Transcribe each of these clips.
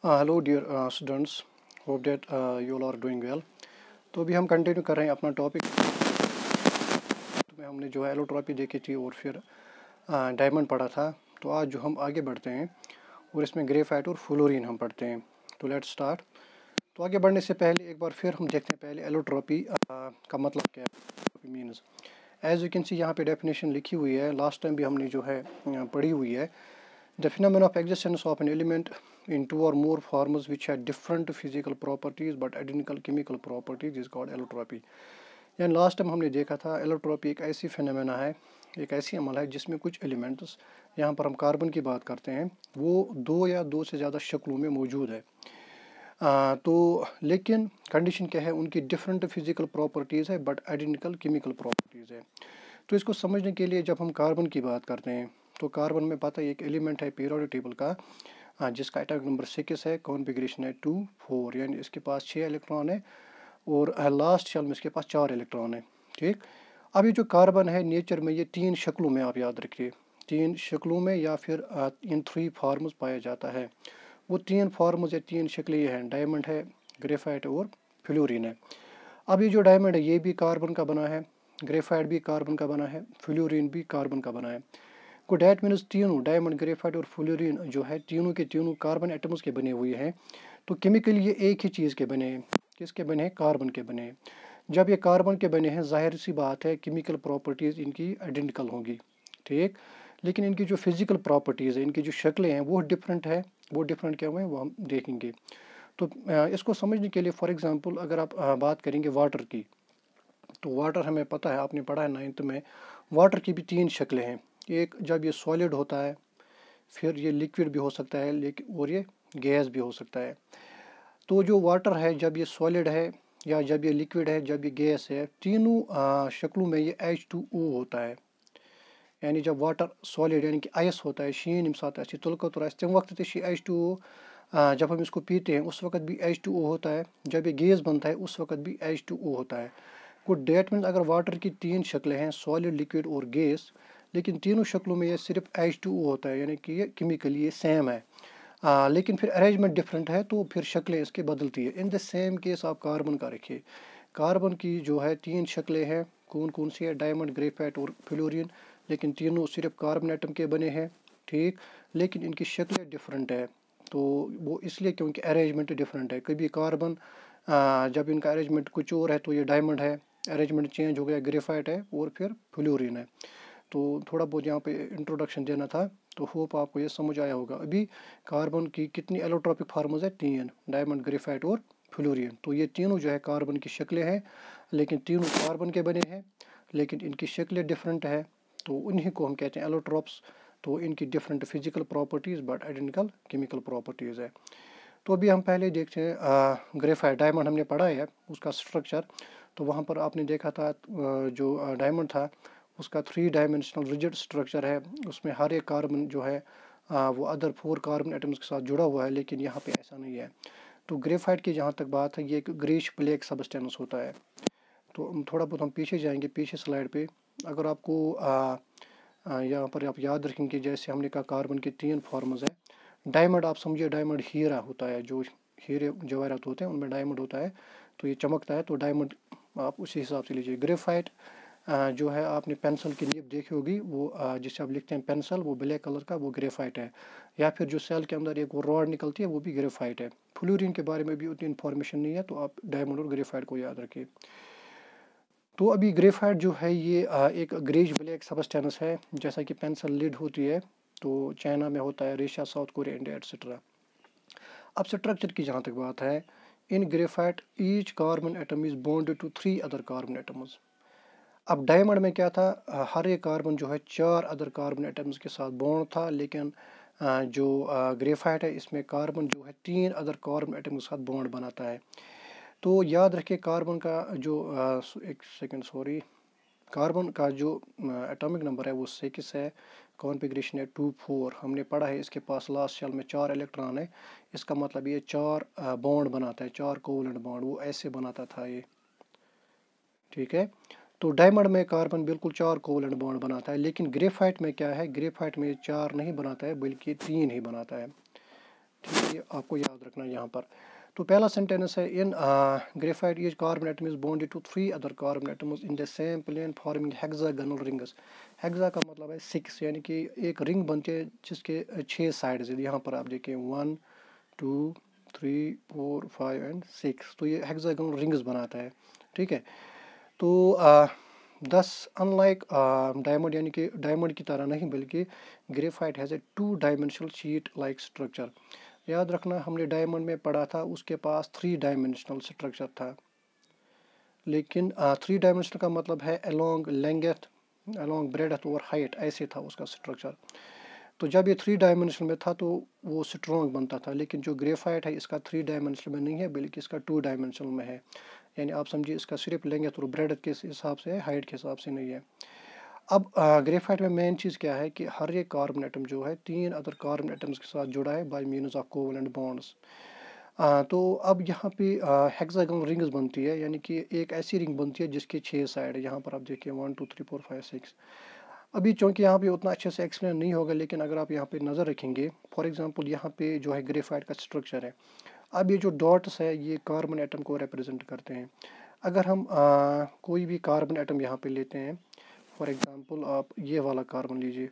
Hello dear students, hope that you all are doing well. तो अभी हम continue कर रहे हैं अपना टॉपिक। में हमने जो है एलोट्रॉपी देखी थी और फिर डायमंड पढ़ा था। तो आज जो हम आगे बढ़ते हैं और इसमें ग्रेफाइट और फ्लोरीन हम पढ़ते हैं। तो लेट्स स्टार्ट। तो आगे बढ़ने से पहले एक बार फिर हम देखते हैं पहले एलोट्रॉपी का मतलब क्या है। Means as you can see यहाँ पे डेफिनेशन लिखी हुई है, लास्ट टाइम भी हमने जो है पढ़ी हुई है। The phenomenon of existence of an element in two or more forms which have different physical properties but identical chemical properties is called allotropy। यानी लास्ट टाइम हमने देखा था एलोट्रॉपी एक ऐसी फिनोमेना है, एक ऐसी अमल है जिसमें कुछ एलिमेंट्स, यहाँ पर हम कार्बन की बात करते हैं, वो दो या दो से ज़्यादा शक्लों में मौजूद है। तो लेकिन कंडीशन क्या है, उनकी डिफरेंट फिजिकल प्रॉपर्टीज़ है बट आइडेंटिकल केमिकल प्रॉपर्टीज़ है। तो इसको समझने के लिए जब हम कार्बन की बात करते हैं तो कार्बन में पता है एक एलिमेंट है पीरियोडिक टेबल का, जिसका एटॉमिक नंबर 6 है, कॉन्फ़िगरेशन है 2 4, यानी इसके पास 6 इलेक्ट्रॉन है और लास्ट शेल में इसके पास 4 इलेक्ट्रॉन है। ठीक, अब ये जो कार्बन है नेचर में ये 3 शक्लों में, आप याद रखिए 3 शक्लों में या फिर इन 3 फॉर्म्स पाया जाता है। वो 3 फॉर्म्स या 3 शक्लें ये हैं, डायमंड है, ग्रेफाइट और फ्लोरीन है। अब ये जो डायमंड है ये भी कार्बन का बना है, ग्रेफाइट भी कार्बन का बना है, फ्लोरीन भी कार्बन का बना है। को डैट मीन्स तीनों डायमंड, ग्रेफाइट और फ्लोरीन जो है तीनों के तीनों कार्बन एटम्स के बने हुए हैं। तो केमिकली ये एक ही चीज़ के बने हैं। किसके बने हैं? कार्बन के बने हैं। जब ये कार्बन के बने हैं जाहिर सी बात है केमिकल प्रॉपर्टीज़ इनकी आइडेंटिकल होंगी। ठीक, लेकिन इनकी जो फिजिकल प्रॉपर्टीज़ है, इनकी जो शक्लें हैं वो डिफरेंट है। वो डिफरेंट क्या हुए वो हम देखेंगे। तो इसको समझने के लिए फॉर एग्जांपल अगर आप बात करेंगे वाटर की, तो वाटर हमें पता है, आपने पढ़ा है 9th में, वाटर की भी 3 शक्लें हैं। एक जब ये सॉलिड होता है, फिर ये लिक्विड भी हो सकता है, लेकिन और ये गैस भी हो सकता है। तो जो वाटर है जब ये सॉलिड है या जब ये लिक्विड है, जब ये गैस है, तीनों शक्लों में ये H2O होता है। यानी जब वाटर सॉलिड यानी कि आइस होता है, शीन यम साथ आसि तुलकत आसि तम वक्त H2O, जब हम इसको पीते हैं उस वक्त भी H2O होता है, जब ये गैस बनता है उस वक्त भी H2O होता है। गुड, डेट मीन्स अगर वाटर की 3 शक्लें हैं, सॉलिड, लिक्विड और गैस, लेकिन तीनों शक्लों में ये सिर्फ H2O होता है, यानी कि ये केमिकली ये सेम है। लेकिन फिर अरेंजमेंट डिफरेंट है तो फिर शक्लें इसकी बदलती है। इन द सेम केस आप कार्बन का रखिए, कार्बन की जो है 3 शक्लें हैं, कौन कौन सी है? डायमंड, ग्रेफाइट और फ्लोरीन, लेकिन तीनों सिर्फ कार्बन एटम के बने हैं। ठीक, लेकिन इनकी शक्लें डिफरेंट है। तो वो इसलिए क्योंकि अरेंजमेंट डिफरेंट है। कभी कार्बन जब इनका अरेंजमेंट कुछ और है तो ये डायमंड है, अरेंजमेंट चेंज हो गया ग्रेफाइट है और फिर फ्लोरीन है। तो थोड़ा बहुत यहाँ पे इंट्रोडक्शन देना था, तो होप आपको ये समझ आया होगा। अभी कार्बन की कितनी एलोट्रॉपिक फार्मूज है? 3, डायमंड, ग्रेफाइट और फ्लोरीन। तो ये तीनों जो है कार्बन की शक्लें हैं, लेकिन तीनों कार्बन के बने हैं, लेकिन इनकी शक्लें डिफरेंट है। तो उन्हीं को हम कहते हैं एलोट्रॉप्स। तो इनकी different physical properties but identical chemical properties है। तो अभी हम पहले देखते हैं ग्रेफाइट, डायमंड हमने पढ़ा है उसका स्ट्रक्चर। तो वहाँ पर आपने देखा था जो डायमंड था उसका 3 डायमेंशनल रिजिड स्ट्रक्चर है। उसमें हर एक कार्बन जो है वो अदर 4 कार्बन एटम्स के साथ जुड़ा हुआ है, लेकिन यहाँ पे ऐसा नहीं है। तो ग्रेफाइट की जहाँ तक बात है ये एक ग्रेश ब्लैक सब्सटेंस होता है। तो थोड़ा बहुत हम पीछे जाएंगे, पीछे स्लाइड पे अगर आपको यहाँ पर आप याद रखेंगे, जैसे हमने कहा कार्बन के 3 फॉर्म्स है। डायमंड आप समझिए डायमंड हीरा होता है, जो हीरे जवाहरात होते हैं उनमें डायमंड होता है, तो ये चमकता है, तो डायमंड आप उसी हिसाब से लीजिए। ग्रेफाइट जो है आपने पेंसिल की नीब देखी होगी, वो जिसे आप लिखते हैं पेंसिल, वो ब्लैक कलर का, वो ग्रेफाइट है। या फिर जो सेल के अंदर एक वो रॉड निकलती है वो भी ग्रेफाइट है। फ्लोरीन के बारे में भी उतनी इन्फॉर्मेशन नहीं है, तो आप डायमंड और ग्रेफाइट को याद रखिए। तो अभी ग्रेफाइट जो है ये एक ग्रेज ब्लैक सबस्टेंस है, जैसा कि पेंसिल लिड होती है, तो चाइना में होता है, Russia, South Korea, India etcetera. अब स्ट्रक्चर की जहाँ तक बात है, in graphite each carbon atom is bonded to 3 other carbon atoms. अब डायमंड में क्या था, हर एक कार्बन जो है 4 अदर कार्बन एटम्स के साथ बॉन्ड था, लेकिन जो ग्रेफाइट है इसमें कार्बन जो है 3 अदर कार्बन एटम के साथ बॉन्ड बनाता है। तो याद रखिए कार्बन का जो एक सेकंड सॉरी, कार्बन का जो एटॉमिक नंबर है वो 6 है, कॉन्फ़िगरेशन है 2 4। हमने पढ़ा है इसके पास लास्ट शेल में 4 इलेक्ट्रॉन है। इसका मतलब ये 4 बॉन्ड बनाता है, 4 कोवलेंट बॉन्ड वो ऐसे बनाता था ये। ठीक है, तो डायमंड में कार्बन बिल्कुल 4 कोवलेंट बॉन्ड बनाता है, लेकिन ग्रेफाइट में क्या है, ग्रेफाइट में 4 नहीं बनाता है बल्कि 3 ही बनाता है। ठीक है, ये आपको याद रखना है यहाँ पर। तो पहला सेंटेंस है, in graphite each carbon atom is bonded to 3 other carbon atoms in the same plane forming hexagonal rings. Hexa का मतलब है 6, यानी कि एक रिंग बनती है जिसके 6 साइड्स है। यहाँ पर आप देखिए 1 2 3 4 5 एंड 6, तो ये हेक्सागोनल रिंग्स बनाता है। ठीक है, तो दस अनलाइक डायमंड, यानी कि डायमंड की तरह नहीं बल्कि graphite has a 2 dimensional sheet like structure. याद रखना, हमने डायमंड में पढ़ा था उसके पास 3 डायमेंशनल स्ट्रक्चर था, लेकिन 3 डायमेंशनल का मतलब है अलोंग लेंथ, अलोंग ब्रेडथ और हाइट, ऐसे था उसका स्ट्रक्चर। तो जब ये 3 डायमेंशनल में था तो वो स्ट्रॉन्ग बनता था, लेकिन जो ग्रेफाइट है इसका 3 डायमेंशनल में नहीं है बल्कि इसका 2 डायमेंशनल में है। यानी आप समझिए इसका सिर्फ लेंथ और ब्रेडथ के हिसाब से है, हाइट के हिसाब से नहीं है। अब ग्रेफाइट में मेन चीज़ क्या है कि हर एक कार्बन एटम जो है 3 अदर कार्बन एटम्स के साथ जुड़ा है bye means of covalent bonds. तो अब यहाँ पे हेक्सागोनल रिंग्स बनती है, यानी कि एक ऐसी रिंग बनती है जिसके 6 साइड है। यहाँ पर आप देखिए 1 2 3 4 5 6। अभी चूँकि यहाँ पे उतना अच्छे से एक्सप्लेन नहीं होगा, लेकिन अगर आप यहाँ पे नज़र रखेंगे, फॉर एग्जांपल यहाँ पे जो है ग्रेफाइट का स्ट्रक्चर है। अब ये जो डॉट्स है ये कार्बन एटम को रिप्रेजेंट करते हैं। अगर हम कोई भी कार्बन एटम यहाँ पे लेते हैं, फॉर एग्जांपल आप ये वाला कार्बन लीजिए,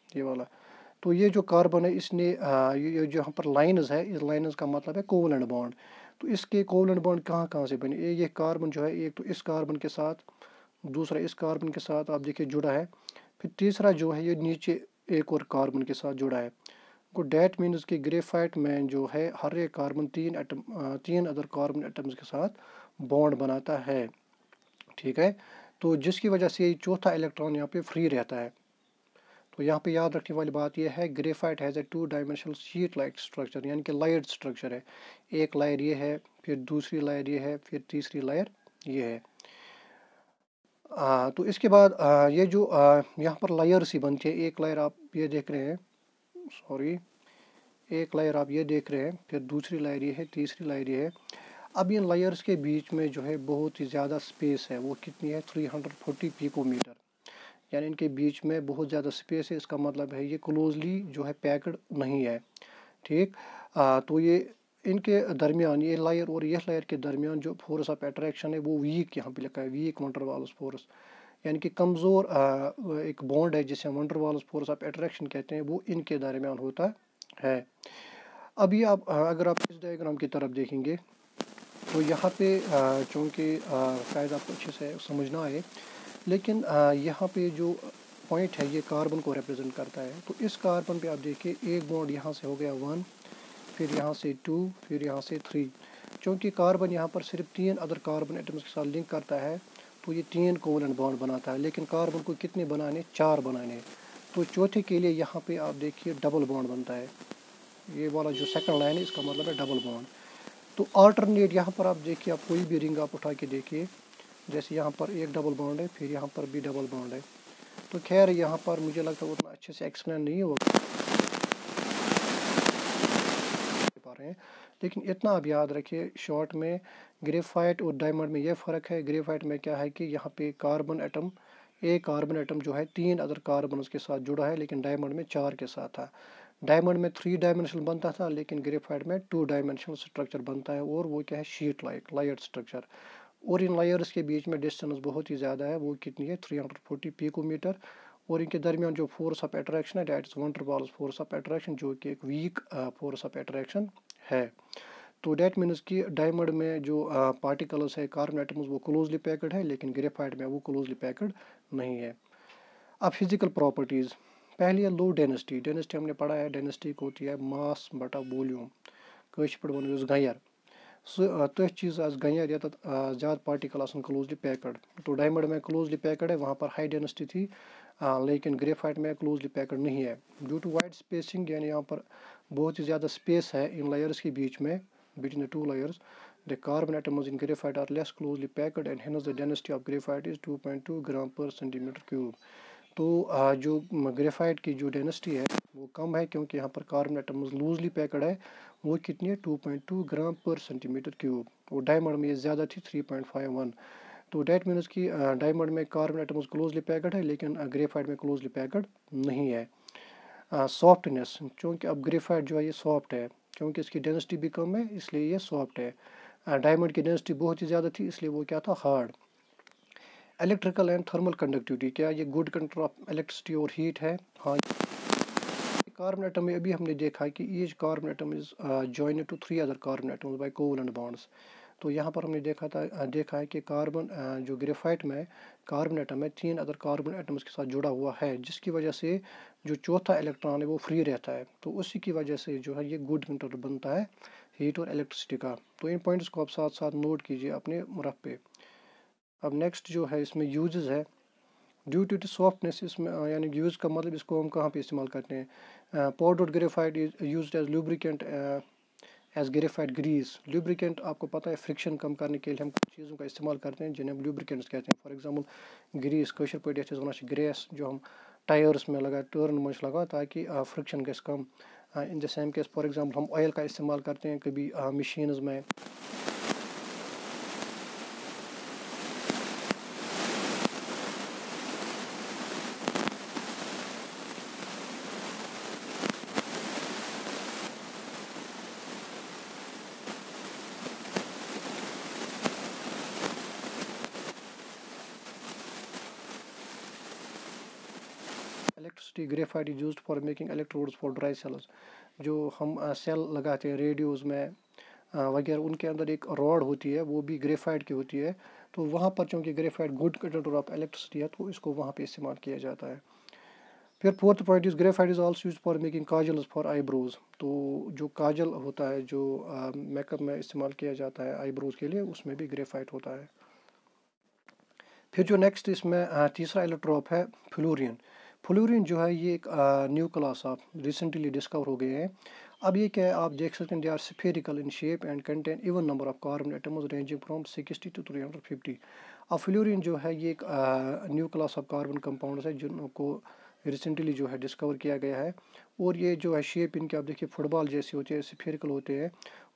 ये वाला, तो ये जो कार्बन है इसने ये जो यहाँ पर लाइंस है, इस लाइंस का मतलब है कोवलेंट बॉन्ड। तो इसके कोवलेंट बॉन्ड कहाँ कहाँ से बने, ये कार्बन जो है एक तो इस कार्बन के साथ, दूसरा इस कार्बन के साथ आप देखिए जुड़ा है, फिर तीसरा जो है ये नीचे एक और कार्बन के साथ जुड़ा है। को डैट मीन्स कि ग्रेफाइट में जो है हर एक कार्बन 3 अदर कार्बन एटम्स के साथ बॉन्ड बनाता है। ठीक है, तो जिसकी वजह से ये चौथा इलेक्ट्रॉन यहाँ पे फ्री रहता है। तो यहाँ पे याद रखने वाली बात यह है, graphite has a 2 dimensional sheet like structure, यानी कि लायर्ड स्ट्रक्चर है। एक लायर ये है, फिर दूसरी लायर ये है, फिर तीसरी लायर ये है। तो इसके बाद ये जो यहाँ पर लायर्स ही बनती है। एक लायर आप ये देख रहे हैं, सॉरी, एक लायर आप ये देख रहे हैं, फिर दूसरी लायर ये है, तीसरी लायर ये है। अब इन लायर्स के बीच में जो है बहुत ही ज़्यादा स्पेस है, वो कितनी है 340 पिकोमीटर, यानी इनके बीच में बहुत ज़्यादा स्पेस है। इसका मतलब है ये क्लोजली जो है पैक्ड नहीं है। ठीक, तो ये इनके दरमियान, ये लायर और ये लायर के दरमियान जो फोर्स ऑफ अट्रैक्शन है वो वीक, यहाँ पे लिखा है वीक वंडर वाल्स फोर्स, यानी कि कमज़ोर एक बॉन्ड है जिसे van der Waals force of attraction कहते हैं, वो इनके दरमियान होता है। अभी आप अगर आप इस डायग्राम की तरफ देखेंगे तो यहाँ पे चूँकि शायद आपको अच्छे से समझ ना आए, लेकिन यहाँ पे जो पॉइंट है ये कार्बन को रिप्रेजेंट करता है। तो इस कार्बन पे आप देखिए एक बॉन्ड यहाँ से हो गया 1, फिर यहाँ से 2, फिर यहाँ से 3। चूँकि कार्बन यहाँ पर सिर्फ 3 अदर कार्बन एटम्स के साथ लिंक करता है तो ये 3 कोवलेंट बॉन्ड बनाता है, लेकिन कार्बन को कितने बनाने, 4 बनाने। तो चौथे के लिए यहाँ पे आप देखिए डबल बॉन्ड बनता है। ये वाला जो सेकंड लाइन है इसका मतलब है डबल बॉन्ड। तो अल्टरनेट यहाँ पर आप देखिए, आप कोई भी रिंग आप उठा के देखिए, जैसे यहाँ पर एक डबल बॉन्ड है, फिर यहाँ पर भी डबल बॉन्ड है। तो खैर यहाँ पर मुझे लगता है उतना अच्छे से एक्सप्लेन नहीं हो पा रहे हैं, लेकिन इतना आप याद रखिए शॉर्ट में, ग्रेफाइट और डायमंड में यह फ़र्क है। ग्रेफाइट में क्या है कि यहाँ पे कार्बन एटम, एक कार्बन एटम जो है 3 अदर कार्बन के साथ जुड़ा है, लेकिन डायमंड में 4 के साथ था। डायमंड में 3 डायमेंशनल बनता था, लेकिन ग्रेफाइट में 2 डायमेंशनल स्ट्रक्चर बनता है, और वो क्या है शीट लाइक लायर्ड स्ट्रक्चर। और इन लायर्स के बीच में डिस्टेंस बहुत ही ज़्यादा है, वो कितनी है 340 पिकोमीटर। और इनके दरमियान जो फोर्स ऑफ अट्रैक्शन है that is van der Waals force of attraction, जो कि एक वीक फोर्स ऑफ अट्रैक्शन है। तो डैट मीन्स कि डायमंड में जो पार्टिकल्स है कार्बन एटम्स वो क्लोजली पैक्ड है, लेकिन ग्रेफाइट में वो क्लोजली पैक्ड नहीं है। अब फिजिकल प्रॉपर्टीज़, पहली है लो डेंसिटी। डेंसिटी हमने पढ़ा है, डेंसिटी होती है मास बटा वॉल्यूम, कश पे वन गैर तथ चीज़ गैर ये ज़्यादा पार्टिकल क्लोजली पैक्ड। तो डायमंड में क्लोजली पैक्ड है, वहाँ पर हाई डेंसिटी थी, लेकिन ग्रेफाइट में क्लोजली पैक्ड नहीं है। ड्यू टू वाइड स्पेसिंग, यानी यहाँ पर बहुत ही ज़्यादा स्पेस है इन लेयर्स के बीच में, between the 2 layers, the carbon atoms in graphite are less closely packed and hence the density of graphite is 2.2 ग्राम पर सेंटीमीटर क्यूब। तो जो ग्रेफाइट की जो डेंसिटी है वो कम है, क्योंकि यहाँ पर कार्बन एटम्स लूजली पैक्ड है। वो कितनी है 2.2 ग्राम पर सेंटीमीटर क्यूब। और डायमंड में ये ज़्यादा थी 3.51। तो डैट मीन्स कि डायमंड में कार्बन एटम्स क्लोजली पैक्ड है, लेकिन ग्रेफाइट में क्लोजली पैक्ड नहीं है। सॉफ्टनेस, चूँकि अब ग्रेफाइट जो है ये सॉफ्ट है, क्योंकि इसकी डेंसिटी भी कम है इसलिए ये सॉफ्ट है। डायमंड की डेंसिटी बहुत ही ज़्यादा थी इसलिए वो क्या था, hard. Electrical and thermal conductivity, क्या ये गुड कंडक्टर ऑफ इलेक्ट्रिसिटी और हीट है? हाँ। कार्बन एटम में अभी हमने देखा कि each carbon atom is joined to 3 other carbon atoms by covalent bonds. तो यहाँ पर हमने देखा है कि कार्बन जो ग्रेफाइट में कार्बन एटम है 3 अदर कार्बन एटम्स के साथ जुड़ा हुआ है, जिसकी वजह से जो चौथा इलेक्ट्रॉन है वो फ्री रहता है। तो उसी की वजह से जो है ये गुड कंडक्टर बनता है हीट और इलेक्ट्रिसिटी का। तो इन पॉइंट्स को आप साथ साथ नोट कीजिए अपने रफ पे। अब नेक्स्ट जो है इसमें यूजेस है। ड्यू टू द सॉफ्टनेस, इसमें यानी यूज़ का मतलब इसको हम कहाँ पे इस्तेमाल करते हैं? Powdered graphite is used as lubricant as graphite grease. Lubricant आपको पता है फ्रिक्शन कम करने के लिए हम कुछ चीज़ों का इस्तेमाल करते हैं जिन्हें हम लुब्रिकेंट्स कहते हैं। फॉर एग्जांपल ग्रीस कशर पे वन ग्रेस जो हम टायर्स में लगा टर्न मज लगा ताकि फ्रिक्शन गस कम। In the same case for example हम ऑयल का इस्तेमाल करते हैं कभी मशीन्स में। Electricity graphite is used for making electrodes for dry cells. जो हम सेल लगाते हैं रेडियोज़ में वगैरह, उनके अंदर एक रॉड होती है वो भी ग्रेफाइट की होती है। तो वहाँ पर चूँकि graphite good conductor of electricity है तो इसको वहाँ पे इस्तेमाल किया जाता है। फिर fourth point is graphite is also use for making kajals for eyebrows. तो जो काजल होता है जो मेकअप में इस्तेमाल किया जाता है आईब्रोज के लिए, उसमें भी ग्रेफाइट होता है। फिर जो नेक्स्ट इसमें तीसरा इलेक्ट्रोप है फ्लोरीन। फ्लोरीन जो है ये एक new class of recently discover हो गए हैं। अब ये क्या है आप देख सकते हैं, they are spherical in shape and contain even number of carbon atoms ranging from 60 to 350। अब फ्लोरीन जो है ये एक new class of carbon compounds है जिनको रिसेंटली जो है डिस्कवर किया गया है। और ये जो है शेप इनके आप देखिए फुटबॉल जैसे होते हैं, स्फेरिकल होते हैं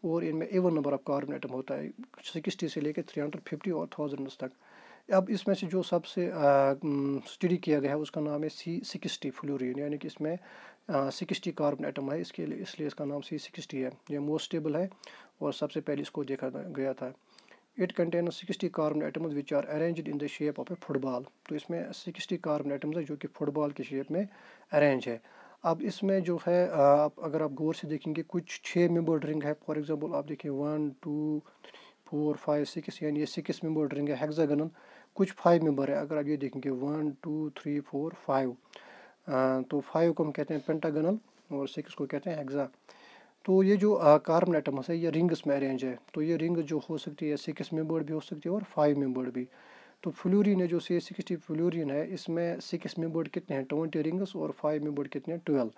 और इनमें even number of carbon atom होता है 60 से लेकर 350 और 1000 तक। अब इसमें से जो सबसे स्टडी किया गया है उसका नाम है C60 फ्लोरीन, यानी कि इसमें 60 कार्बन एटम है इसके लिए, इसलिए इसका नाम C60 है। ये मोस्ट स्टेबल है और सबसे पहले इसको देखा गया था। It contain 60 carbon atoms which are arranged in the shape of a football. तो इसमें 60 कार्बन एटम्स है जो कि फुटबॉल की शेप में अरेंज है। अब इसमें जो है आप अगर आप गौर से देखेंगे कुछ 6 मेंबर्ड रिंग है। फॉर एग्जांपल आप देखिए 1 2 4 5 6, यानी ये 6 मेंबर्ड रिंग है हेक्सागोनल। कुछ 5 मेंबर है, अगर आप ये देखेंगे 1 2 3 4 5, तो 5 को हम कहते हैं पेंटागोनल और 6 को कहते हैं हेक्सा। तो ये जो कार्बन एटम्स है ये रिंग्स में अरेंज है। तो ये रिंग जो हो सकती है 6 मेंबर्ड भी हो सकती है और 5 मेंबर्ड भी। तो फ्लोरीन है जो C60 फ्लोरीन है इसमें 6 मेंबर्ड कितने हैं 20 रिंग्स और 5 मेंबर्ड कितने हैं 12।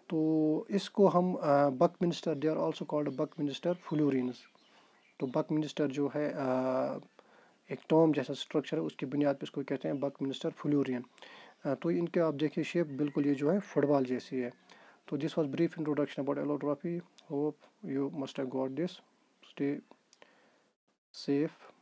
तो इसको हम Buckminster, they are also called Buckminster fullerenes. तो बकमिंस्टर जो है एक टॉम जैसा स्ट्रक्चर है, उसकी बुनियाद पे इसको कहते हैं बकमिंस्टर फ्लोरीन। तो इनके आप देखिए शेप बिल्कुल ये जो है फुटबॉल जैसी है। तो this was brief introduction about allotropy. Hope you must have got this. Stay safe.